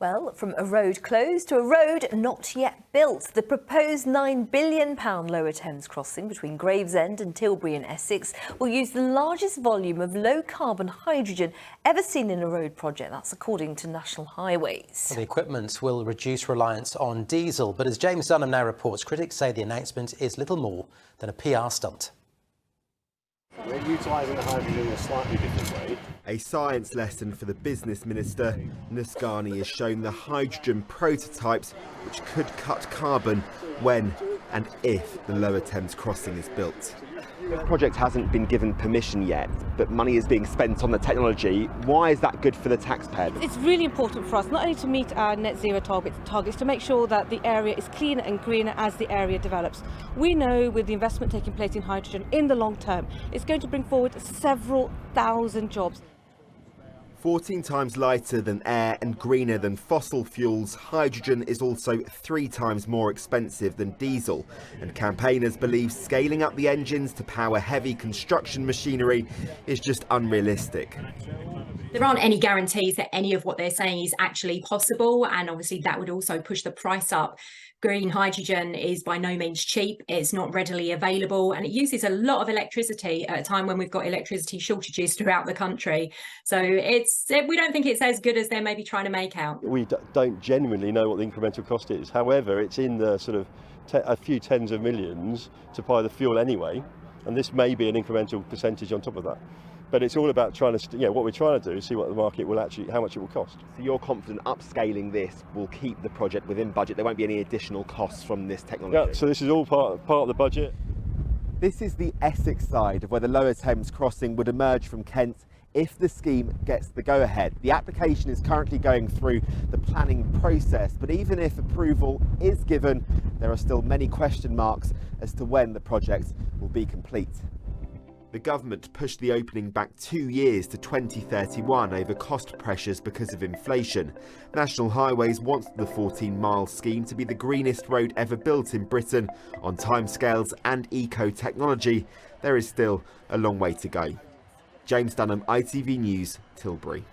Well, from a road closed to a road not yet built, the proposed £9 billion Lower Thames Crossing between Gravesend and Tilbury in Essex will use the largest volume of low-carbon hydrogen ever seen in a road project. That's according to National Highways. Well, the equipment will reduce reliance on diesel, but as James Dunham now reports, critics say the announcement is little more than a PR stunt. We're utilising the hydrogen in a slightly different way. A science lesson for the business minister. Nascani has shown the hydrogen prototypes which could cut carbon when and if the Lower Thames Crossing is built. The project hasn't been given permission yet, but money is being spent on the technology. Why is that good for the taxpayer? It's really important for us not only to meet our net zero targets, to make sure that the area is cleaner and greener as the area develops. We know with the investment taking place in hydrogen in the long term, it's going to bring forward several thousand jobs. 14 times lighter than air and greener than fossil fuels, hydrogen is also 3 times more expensive than diesel. And campaigners believe scaling up the engines to power heavy construction machinery is just unrealistic. There aren't any guarantees that any of what they're saying is actually possible, and obviously that would also push the price up. Green hydrogen is by no means cheap, it's not readily available, and it uses a lot of electricity at a time when we've got electricity shortages throughout the country. So we don't think it's as good as they're maybe trying to make out. We don't genuinely know what the incremental cost is. However, it's in the sort of a few tens of millions to buy the fuel anyway, and this may be an incremental percentage on top of that. But it's all about trying to, what we're trying to do is see what the market will actually, how much it will cost. So you're confident upscaling this will keep the project within budget? There won't be any additional costs from this technology? Yeah, so this is all part of the budget. This is the Essex side of where the Lower Thames Crossing would emerge from Kent if the scheme gets the go-ahead. The application is currently going through the planning process, but even if approval is given, there are still many question marks as to when the project will be complete. The government pushed the opening back 2 years to 2031 over cost pressures because of inflation. National Highways wants the 14-mile scheme to be the greenest road ever built in Britain. On timescales and eco-technology, there is still a long way to go. James Dunham, ITV News, Tilbury.